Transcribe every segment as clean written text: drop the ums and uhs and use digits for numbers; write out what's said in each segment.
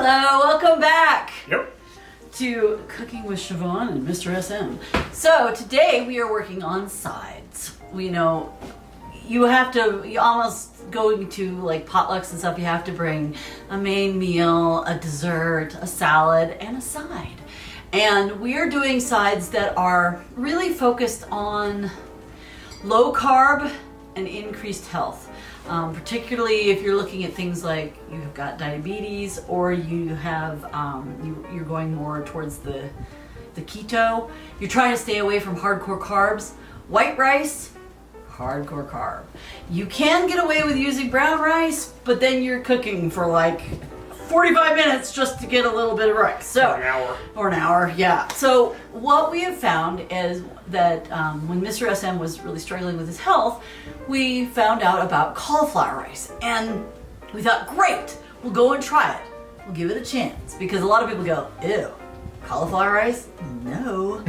Hello, welcome back. Yep. To Cooking with Siobhan and Mr. SM. So today we are working on sides. You almost going to like potlucks and stuff, you have to bring a main meal, a dessert, a salad, and a side. And we are doing sides that are really focused on low carb and increased health. Particularly if you're looking at things like you've got diabetes or you have you're going more towards the keto. You're trying to stay away from hardcore carbs. White rice, hardcore carb. You can get away with using brown rice, but then you're cooking for like 45 minutes just to get a little bit of rice. So, or an hour, yeah. So what we have found is that when Mr. SM was really struggling with his health, we found out about cauliflower rice. And we thought, great, we'll go and try it. We'll give it a chance. Because a lot of people go, ew, cauliflower rice? No.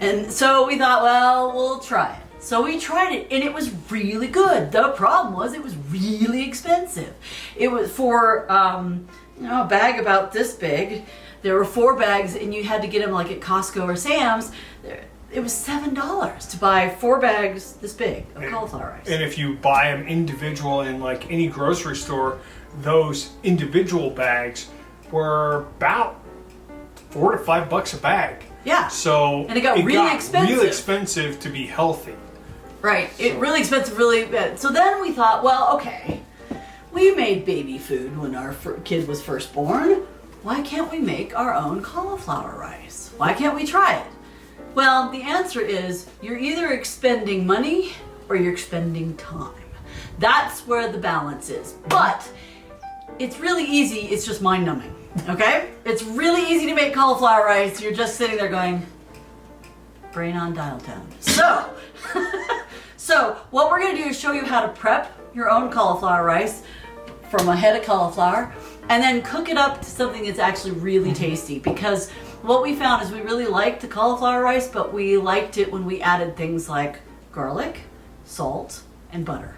And so we thought, well, we'll try it. So we tried it and it was really good. The problem was it was really expensive. It was for a bag about this big. There were 4 bags and you had to get them like at Costco or Sam's. It was $7 to buy 4 bags this big of cauliflower rice. And if you buy them individual in like any grocery store, those individual bags were about $4 to $5 a bag. Yeah. So and it got really expensive to be healthy. Right. It really expensive, really bad. So then we thought, well, okay, we made baby food when our kid was first born. Why can't we make our own cauliflower rice? Why can't we try it? Well, the answer is you're either expending money or you're expending time. That's where the balance is. But it's really easy. It's just mind-numbing. Okay? It's really easy to make cauliflower rice. You're just sitting there going, brain on dial tone. So what we're going to do is show you how to prep your own cauliflower rice from a head of cauliflower and then cook it up to something that's actually really tasty, because what we found is we really liked the cauliflower rice, but we liked it when we added things like garlic, salt, and butter.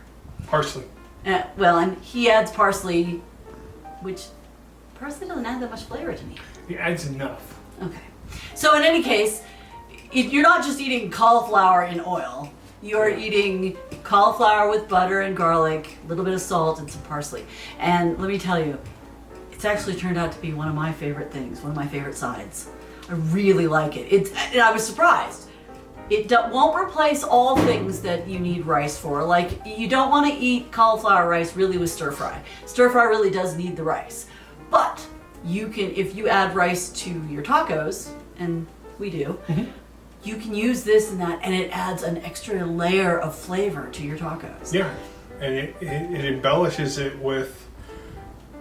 Parsley. And he adds parsley, which parsley doesn't add that much flavor to me. It adds enough. Okay. So in any case, you're not just eating cauliflower in oil. You're eating cauliflower with butter and garlic, a little bit of salt, and some parsley. And let me tell you, it's actually turned out to be one of my favorite things, one of my favorite sides. I really like it. And I was surprised. It won't replace all things that you need rice for. Like, you don't want to eat cauliflower rice really with stir fry. Stir fry really does need the rice. But you can, if you add rice to your tacos, and we do, you can use this and that, and it adds an extra layer of flavor to your tacos. Yeah, and it embellishes it with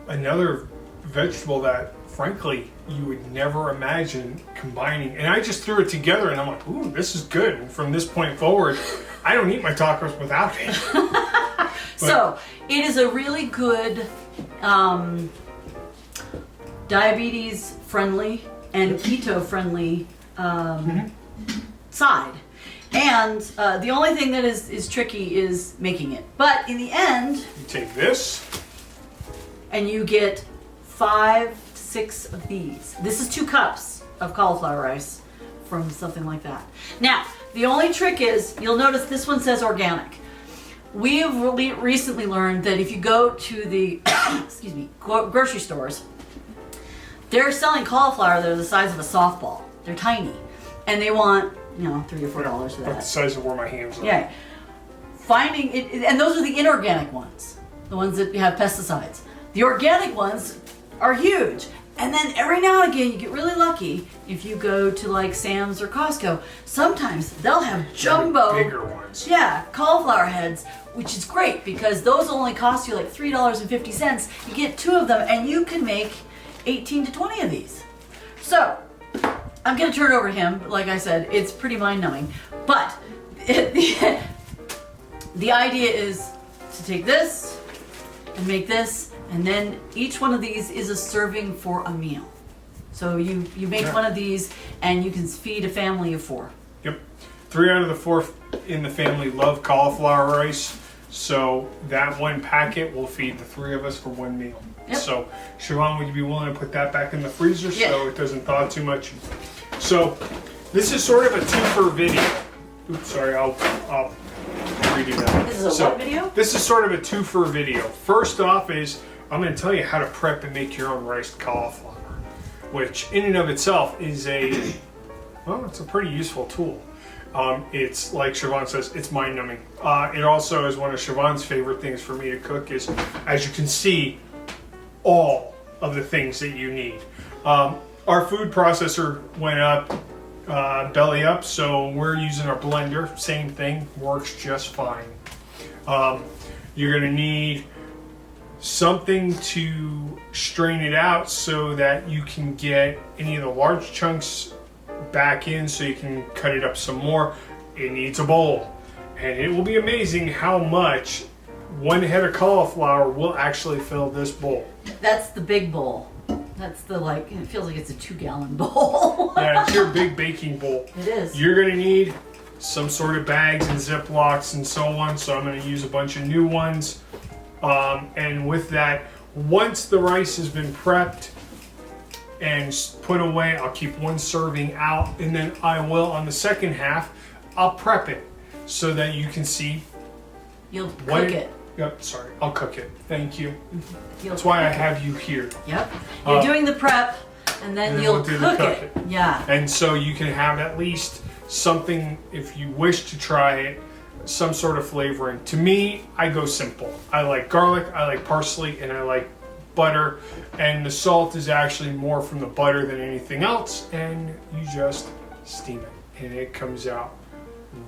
another vegetable that, frankly, you would never imagine combining. And I just threw it together, and I'm like, ooh, this is good. And from this point forward, I don't eat my tacos without it. So, it is a really good diabetes-friendly and keto-friendly side. And the only thing that is tricky is making it. But in the end, you take this and you get 5 to 6 of these. This is 2 cups of cauliflower rice from something like that. Now, the only trick is, you'll notice this one says organic. We have recently learned that if you go to the grocery stores, they're selling cauliflower that are the size of a softball. They're tiny. And they want, $3 or $4 for that. About the size of where my hands are. Yeah. Finding it, and those are the inorganic ones, the ones that have pesticides. The organic ones are huge. And then every now and again, you get really lucky if you go to like Sam's or Costco. Sometimes they'll have jumbo, bigger ones. Yeah, cauliflower heads, which is great because those only cost you like $3.50. You get 2 of them, and you can make 18 to 20 of these. So I'm going to turn it over to him. Like I said, it's pretty mind-numbing. But the idea is to take this and make this, and then each one of these is a serving for a meal. So you make one of these, and you can feed a family of 4. Yep. 3 out of the 4 in the family love cauliflower rice. So that one packet will feed the 3 of us for 1 meal. Yep. So Siobhan, would you be willing to put that back in the freezer Yeah. so it doesn't thaw too much? So this is sort of a twofer video. Oops, sorry, I'll redo that. This is a what video? This is sort of a twofer video. First off is I'm going to tell you how to prep and make your own riced cauliflower, which in and of itself is it's a pretty useful tool. It's like Siobhan says, it's mind numbing. It also is one of Siobhan's favorite things for me to cook is, as you can see, all of the things that you need. Our food processor went up, belly up, so we're using our blender. Same thing, works just fine. You're gonna need something to strain it out so that you can get any of the large chunks back in so you can cut it up some more. It needs a bowl, and it will be amazing how much 1 head of cauliflower will actually fill this bowl. That's the big bowl. That's the it feels like it's a 2-gallon bowl. Yeah, it's your big baking bowl. It is. You're gonna need some sort of bags and Ziplocs and so on, so I'm gonna use a bunch of new ones. And with that, once the rice has been prepped and put away, I'll keep 1 serving out, and then I will, on the second half, I'll prep it so that you can see. You'll cook it. Yep, sorry, I'll cook it. Thank you. You'll That's why I cook it. have you here. Yep. You're doing the prep, and then you'll we'll do cook the it. Yeah. And so you can have at least something, if you wish to try it, some sort of flavoring. To me, I go simple. I like garlic, I like parsley, and I like butter. And the salt is actually more from the butter than anything else. And you just steam it, and it comes out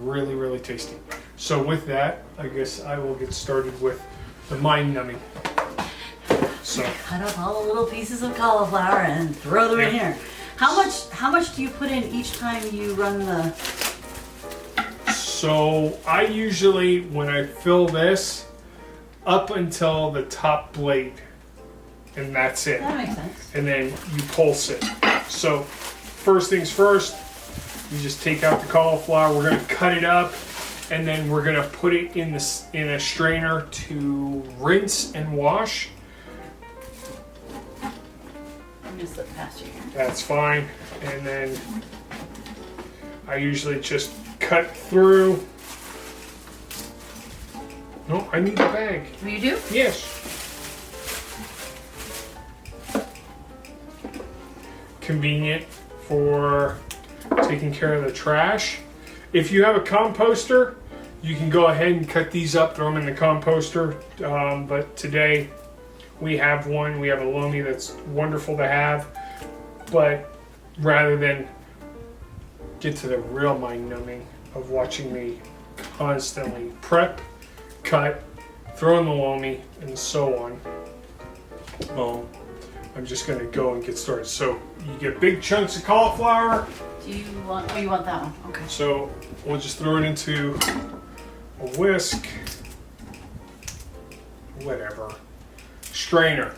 really, really tasty. So with that, I guess I will get started with the mind numbing. So Cut up all the little pieces of cauliflower and throw them in here. How much do you put in each time you run the? So I usually, when I fill this, up until the top blade, and that's it. That makes sense. And then you pulse it. So first things first, you just take out the cauliflower. We're going to cut it up, and then we're going to put it in a strainer to rinse and wash. I'm gonna slip past you here. That's fine. And then I usually just cut through. No, I need a bag. Oh, you do? Yes. Convenient for taking care of the trash. If you have a composter, you can go ahead and cut these up, throw them in the composter. But today we have one. We have a loamy that's wonderful to have. But rather than get to the real mind numbing of watching me constantly prep, cut, throw in the loamy, and so on, I'm just going to go and get started. So you get big chunks of cauliflower. Do you want? Oh, you want that one? Okay. So we'll just throw it into a whisk, whatever, strainer.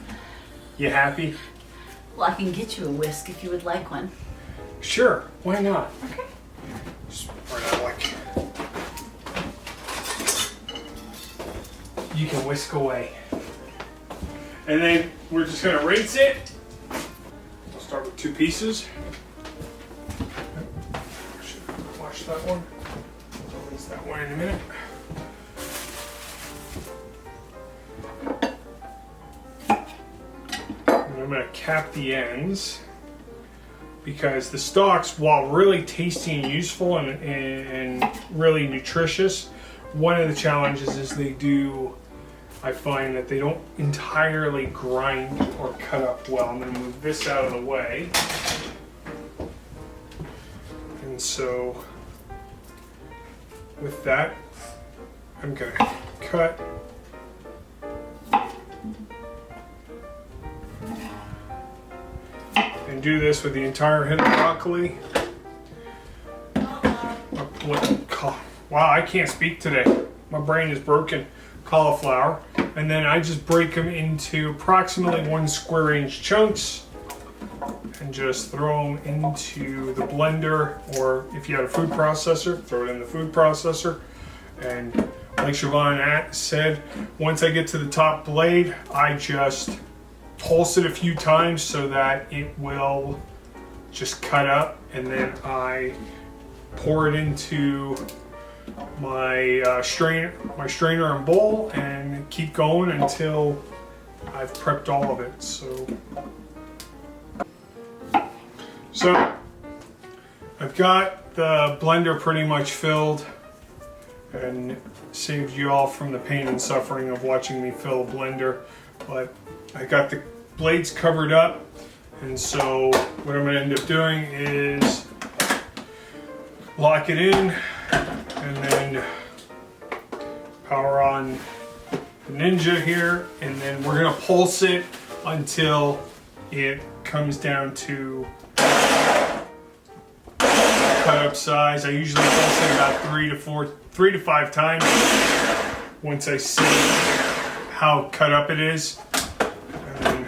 You happy? Well, I can get you a whisk if you would like one. Sure, why not? Okay. Spread out like you can whisk away. And then we're just gonna rinse it. I'll start with 2 pieces. Should wash that one. I'll rinse that one in a minute. And I'm gonna cap the ends, because the stalks, while really tasty and useful and really nutritious, one of the challenges is I find that they don't entirely grind or cut up well. I'm going to move this out of the way. And so with that, I'm going to cut. And do this with the entire head of broccoli. Wow, I can't speak today. My brain is broken. Cauliflower. And then I just break them into approximately 1 square inch chunks and just throw them into the blender, or if you had a food processor, throw it in the food processor. And like Siobhan said, once I get to the top blade, I just pulse it a few times so that it will just cut up, and then I pour it into my strainer and bowl and keep going until I've prepped all of it. So I've got the blender pretty much filled, and saved you all from the pain and suffering of watching me fill a blender. But I got the blades covered up, and so what I'm going to end up doing is lock it in and then power on the Ninja here, and then we're going to pulse it until it comes down to cut up size. I usually pulse it about 3 to 5 times once I see how cut up it is. And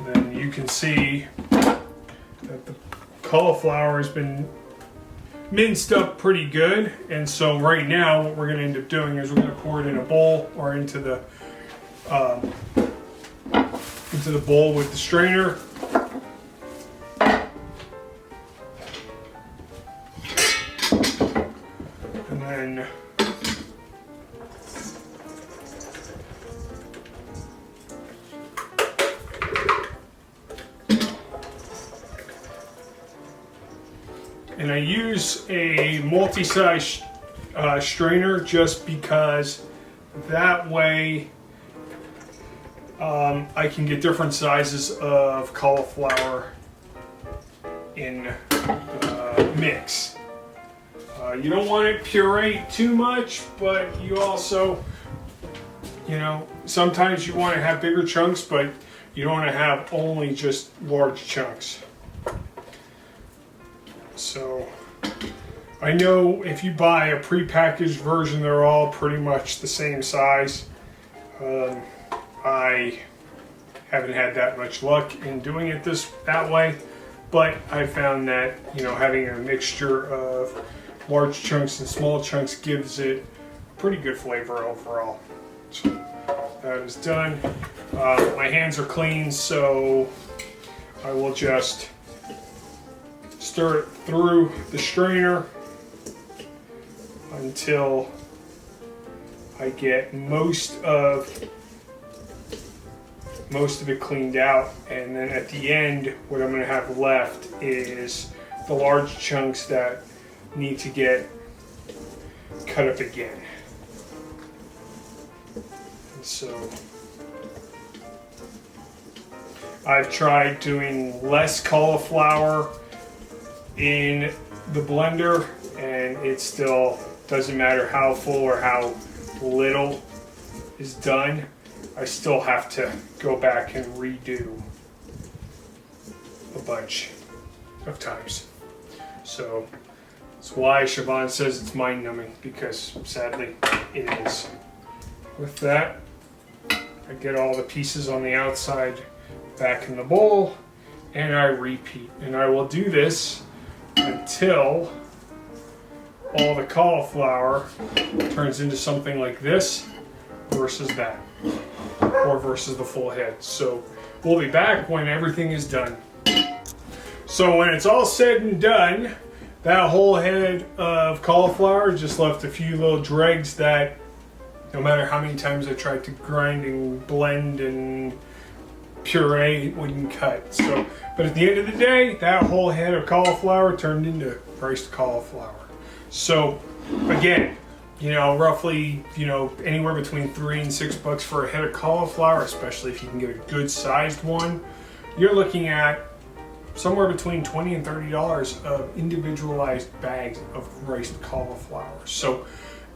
then you can see that the cauliflower has been minced up pretty good. And so right now what we're going to end up doing is we're going to pour it in a bowl or into the bowl with the strainer. And I use a multi-size strainer just because that way I can get different sizes of cauliflower in the mix. You don't want it pureed too much, but you also, sometimes you want to have bigger chunks, but you don't want to have only just large chunks. So I know if you buy a prepackaged version, they're all pretty much the same size. I haven't had that much luck in doing it that way, but I found that having a mixture of large chunks and small chunks gives it a pretty good flavor overall. So that is done. My hands are clean, so I will just stir it through the strainer until I get most of it cleaned out, and then at the end what I'm going to have left is the large chunks that need to get cut up again. And so I've tried doing less cauliflower in the blender, and it still doesn't matter how full or how little is done. I still have to go back and redo a bunch of times. So that's why Siobhan says it's mind-numbing, because sadly it is. With that, I get all the pieces on the outside back in the bowl, and I repeat. And I will do this until all the cauliflower turns into something like this versus that, or versus the full head. So we'll be back when everything is done. So when it's all said and done, that whole head of cauliflower just left a few little dregs that no matter how many times I tried to grind and blend and puree, it wouldn't cut. So, but at the end of the day, that whole head of cauliflower turned into riced cauliflower. So again, roughly, anywhere between $3 and $6 for a head of cauliflower, especially if you can get a good sized one. You're looking at somewhere between $20 and $30 of individualized bags of riced cauliflower. So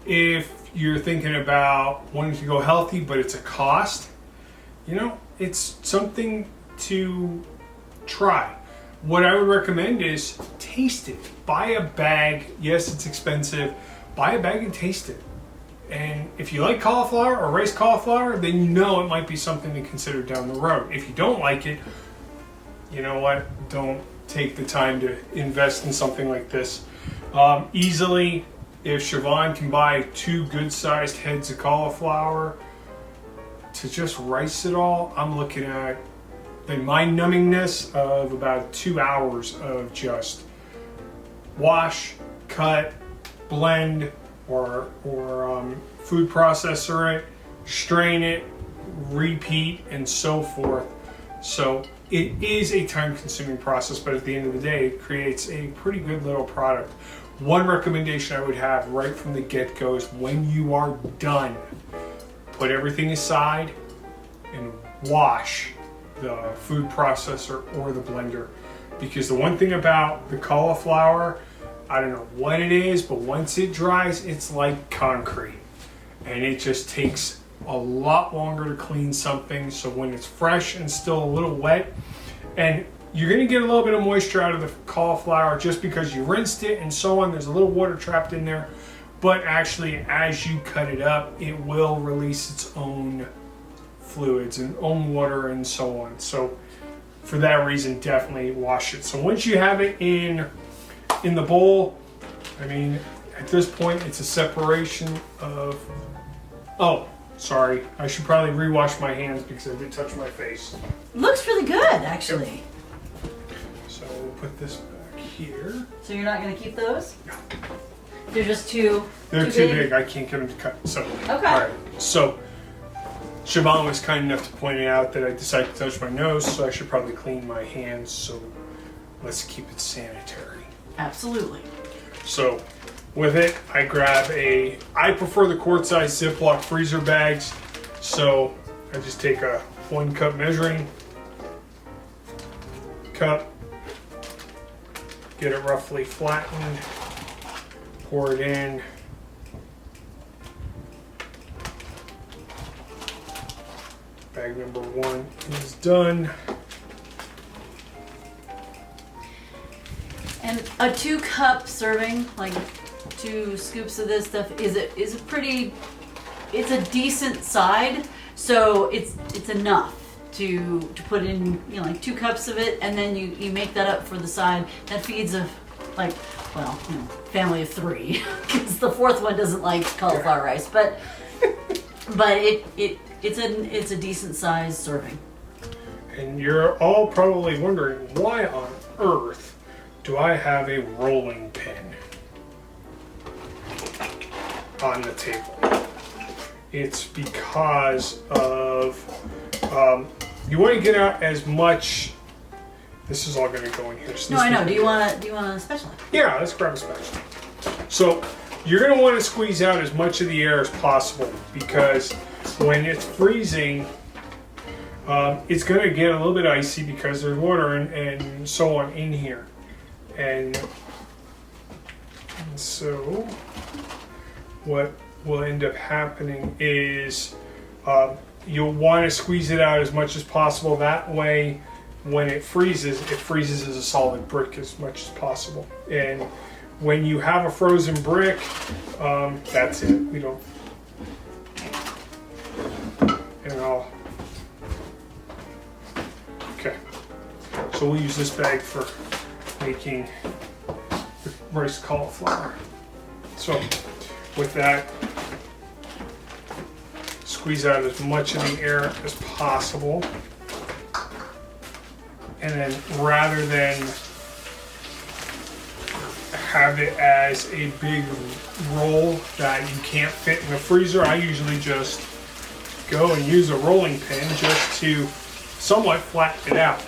if you're thinking about wanting to go healthy, but it's a cost, it's something to try. What I would recommend is taste it. Buy a bag. Yes, it's expensive. Buy a bag and taste it. And if you like cauliflower or riced cauliflower, then it might be something to consider down the road. If you don't like it, you know what? Don't take the time to invest in something like this. Easily, if Siobhan can buy 2 good-sized heads of cauliflower to just rice it all, I'm looking at the mind numbingness of about 2 hours of just wash, cut, blend, or food processor it, strain it, repeat, and so forth. So it is a time-consuming process, but at the end of the day, it creates a pretty good little product. One recommendation I would have right from the get-go is when you are done, put everything aside and wash the food processor or the blender. Because the one thing about the cauliflower, I don't know what it is, but once it dries, it's like concrete. And it just takes a lot longer to clean something. So when it's fresh and still a little wet, and you're going to get a little bit of moisture out of the cauliflower just because you rinsed it and so on. There's a little water trapped in there. But actually, as you cut it up, it will release its own fluids and own water and so on. So for that reason, definitely wash it. So once you have it in the bowl, I mean, at this point, it's a separation of... Oh, sorry. I should probably re-wash my hands because I did touch my face. Looks really good, actually. So we'll put this back here. So you're not going to keep those? No. They're just too They're too big. I can't get them to cut. So, okay. All right. So Siobhan was kind enough to point out that I decided to touch my nose, so I should probably clean my hands. So let's keep it sanitary. Absolutely. So with it, I grab I prefer the quart-size Ziploc freezer bags. So I just take a 1 cup measuring cup, get it roughly flattened, pour it in. Bag number 1 is done. And a 2-cup serving, like 2 scoops of this stuff, is a pretty, it's a decent side, so it's enough to put in, you know, like 2 cups of it, and then you make that up for the side. That feeds a, like, well, you know, family of 3, because the 4th one doesn't like cauliflower rice, but it's a decent size serving. And you're all probably wondering, why on earth do I have a rolling pin on the table? It's because of you want to get out as much. This is all going to go in here. So no, I know. Do you want a spatula? Yeah, let's grab a spatula. So you're going to want to squeeze out as much of the air as possible, because when it's freezing, it's going to get a little bit icy because there's water and so on in here. And so what will end up happening is you'll want to squeeze it out as much as possible. That way, when it freezes as a solid brick as much as possible. And when you have a frozen brick, that's it. We don't. And okay. So we'll use this bag for making the rice cauliflower. So with that, squeeze out as much of the air as possible. And then rather than have it as a big roll that you can't fit in the freezer, I usually just go and use a rolling pin just to somewhat flatten it out.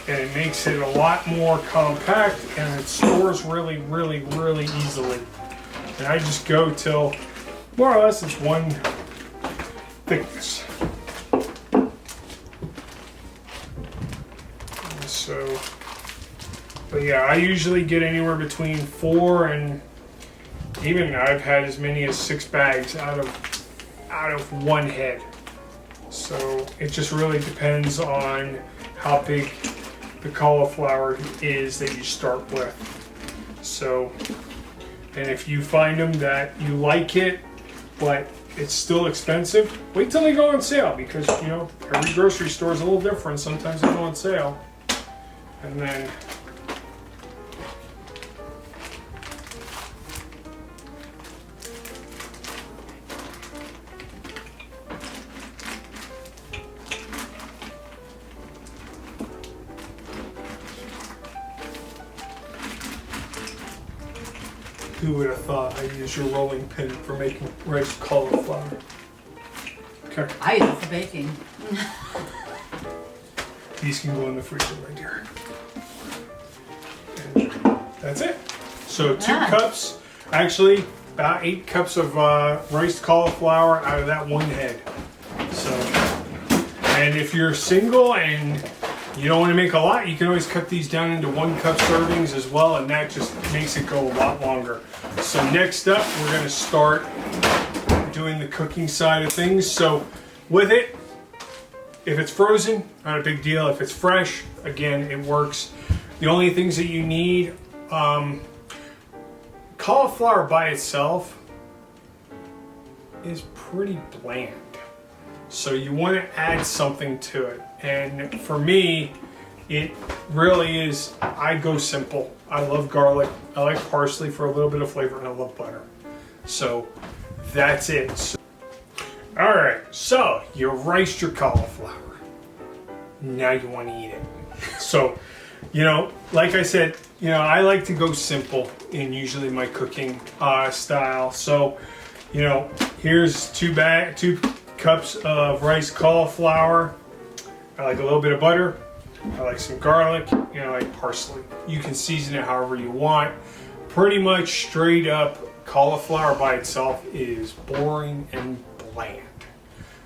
And it makes it a lot more compact, and it stores really, really, really easily. And I just go till more or less it's one thickness. So, but yeah, I usually get anywhere between 4 and even I've had as many as 6 bags out of one head. So it just really depends on how big the cauliflower is that you start with. So, and if you find them that you like it, but it's still expensive, wait till they go on sale, because you know every grocery store is a little different. Sometimes they go on sale, and then Who would have thought I'd use your rolling pin for making rice cauliflower? Okay. I use it for baking. These can go in the freezer, my dear. And that's it. So 2 cups, actually about 8 cups of riced cauliflower out of that one head. So, and if you're single and you don't want to make a lot, you can always cut these down into 1 cup servings as well, and that just makes it go a lot longer. So next up, we're going to start doing the cooking side of things. So with it, if it's frozen, not a big deal. If it's fresh, again, it works. The only things that you need, cauliflower by itself is pretty bland. So you want to add something to it. And for me, it really is, I go simple. I love garlic. I like parsley for a little bit of flavor, and I love butter. So that's it. So, all right, so you riced your cauliflower. Now you want to eat it. So, you know, like I said, you know, I like to go simple in usually my cooking style. So, you know, here's 2 cups of riced cauliflower. I like a little bit of butter. I like some garlic, and I like parsley. You can season it however you want. Pretty much straight up, cauliflower by itself is boring and bland.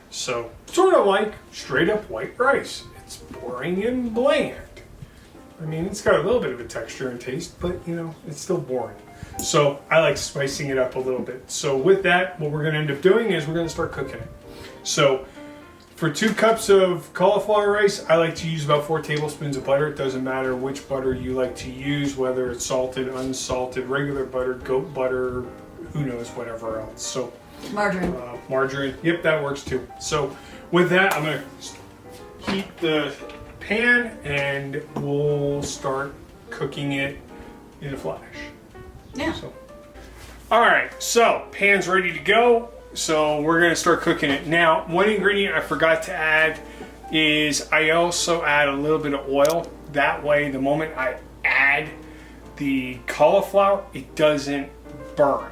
So, sort of like straight up white rice. It's boring and bland. I mean, it's got a little bit of a texture and taste, but you know, it's still boring. So I like spicing it up a little bit. So with that, what we're gonna end up doing is we're gonna start cooking it. So for 2 cups of cauliflower rice, I like to use about 4 tablespoons of butter. It doesn't matter which butter you like to use, whether it's salted, unsalted, regular butter, goat butter, who knows, whatever else. So Margarine. Margarine, yep, that works too. So with that, I'm gonna heat the pan and we'll start cooking it in a flash. Yeah. So, all right, so pan's ready to go. So we're gonna start cooking it. Now, one ingredient I forgot to add is I also add a little bit of oil. That way, the moment I add the cauliflower, it doesn't burn.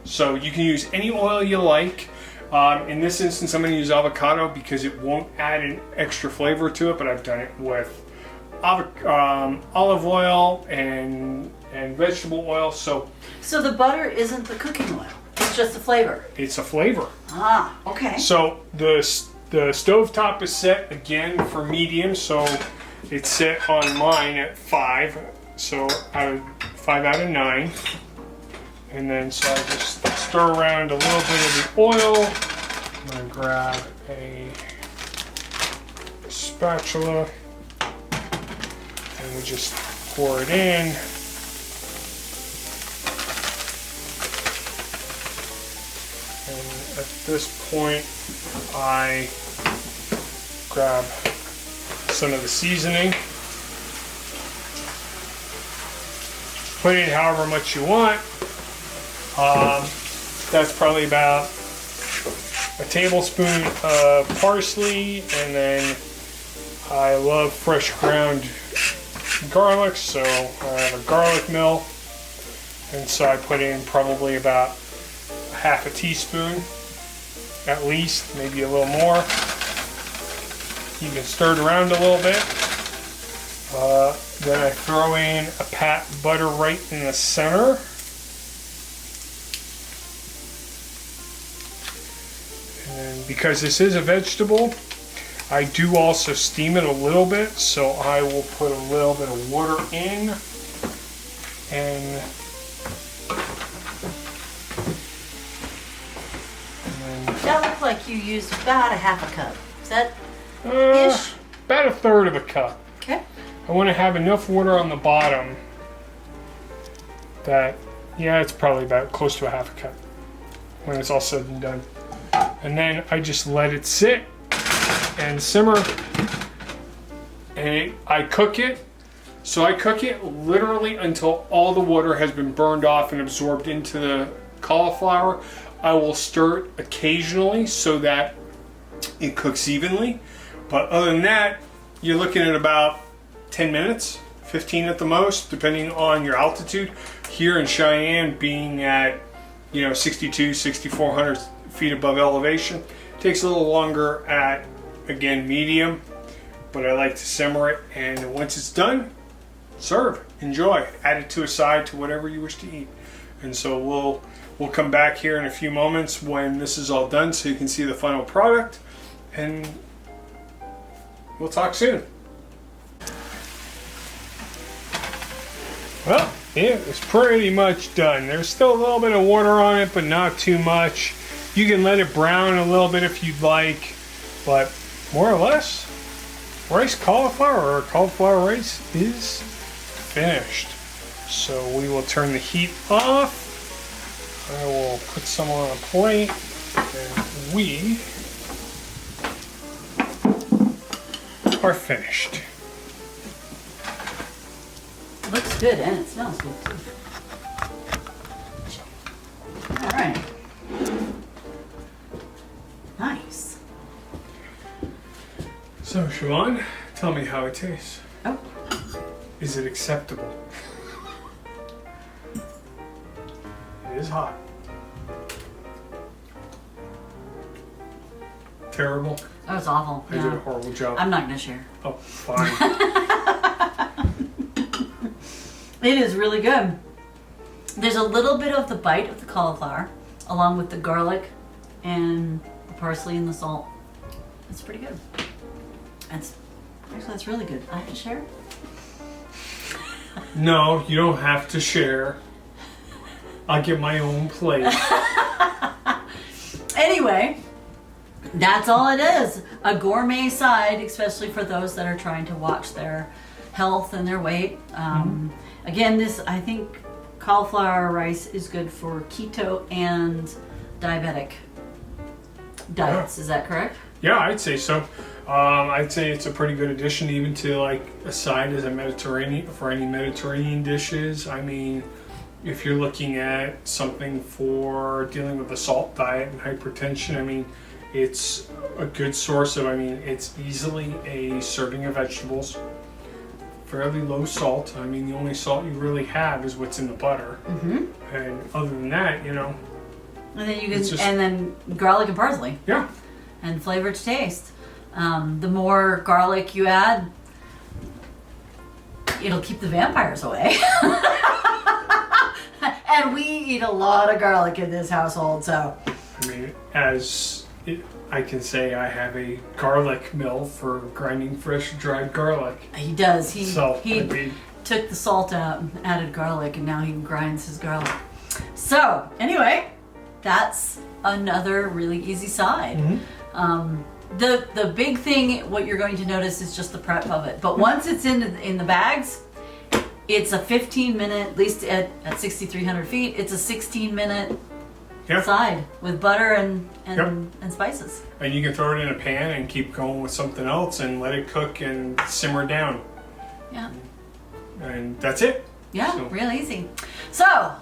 So you can use any oil you like. In this instance, I'm going to use avocado because it won't add an extra flavor to it, but I've done it with olive oil and vegetable oil. So the butter isn't the cooking oil. It's just the flavor. It's a flavor. Ah, okay. So the stovetop is set again for medium, so it's set on mine at 5. So 5 out of 9. And then so I just stir around a little bit of the oil. I'm going to grab a spatula and we just pour it in. And at this point, I grab some of the seasoning. Put in however much you want. That's probably about a tablespoon of parsley, and then I love fresh ground garlic, so I have a garlic mill, and so I put in probably about half a teaspoon at least, maybe a little more. You can stir it around a little bit. Then I throw in a pat butter right in the center. And because this is a vegetable, I do also steam it a little bit, so I will put a little bit of water in and That looked like you used about a half a cup. Is that ish? about a third of a cup. Okay. I want to have enough water on the bottom that, yeah, it's probably about close to a half a cup when it's all said and done. And then I just let it sit and simmer, and I cook it. So I cook it literally until all the water has been burned off and absorbed into the cauliflower. I will stir it occasionally so that it cooks evenly. But other than that, you're looking at about 10 minutes 15 at the most, depending on your altitude. Here in Cheyenne, being at 62, 6,400 feet above elevation, takes a little longer at, again, medium, but I like to simmer it, and once it's done, serve, enjoy, add it to a side to whatever you wish to eat. And so we'll come back here in a few moments when this is all done so you can see the final product, and we'll talk soon. Well, it is pretty much done. There's still a little bit of water on it, but not too much. You can let it brown a little bit if you'd like, but more or less, rice cauliflower or cauliflower rice is finished. So we will turn the heat off. I will put some on a plate, and we are finished. Looks good and it smells good too. All right. Nice. So, Siobhan, tell me how it tastes. Oh. Is it acceptable? It is hot. Terrible. That was awful. I did a horrible job. I'm not gonna share. Oh, fine. It is really good. There's a little bit of the bite of the cauliflower, along with the garlic and the parsley and the salt. It's pretty good. That's really good. I have to share. No, you don't have to share. I'll get my own plate. Anyway, that's all it is. A gourmet side, especially for those that are trying to watch their health and their weight. Again, I think cauliflower rice is good for keto and diabetic diets. Is that correct? Yeah, I'd say so. I'd say it's a pretty good addition even to like a side as a Mediterranean, for any Mediterranean dishes. I mean, if you're looking at something for dealing with a salt diet and hypertension, I mean, it's a good source of, it's easily a serving of vegetables. Fairly low salt. I mean, the only salt you really have is what's in the butter. And other than that, And then you can, and then garlic and parsley. Yeah. And flavor to taste. The more garlic you add, it'll keep the vampires away. And we eat a lot of garlic in this household, so. I mean, I can say I have a garlic mill for grinding fresh dried garlic. He does. He took the salt out and added garlic, and now he grinds his garlic. So, anyway, that's another really easy side. The big thing, what you're going to notice is just the prep of it. But once it's in the bags, it's a 15-minute, at least at 6,300 feet, it's a 16-minute side with butter and spices. And you can throw it in a pan and keep going with something else and let it cook and simmer down. Yeah. And that's it. Yeah, so. Real easy. So,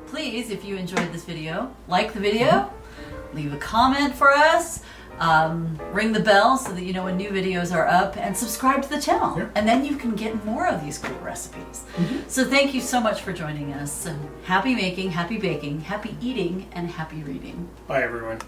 please, if you enjoyed this video, like the video, leave a comment for us, ring the bell so that you know when new videos are up, and subscribe to the channel. Yeah. And then you can get more of these cool recipes. So thank you so much for joining us. And happy making, happy baking, happy eating, and happy reading. Bye, everyone.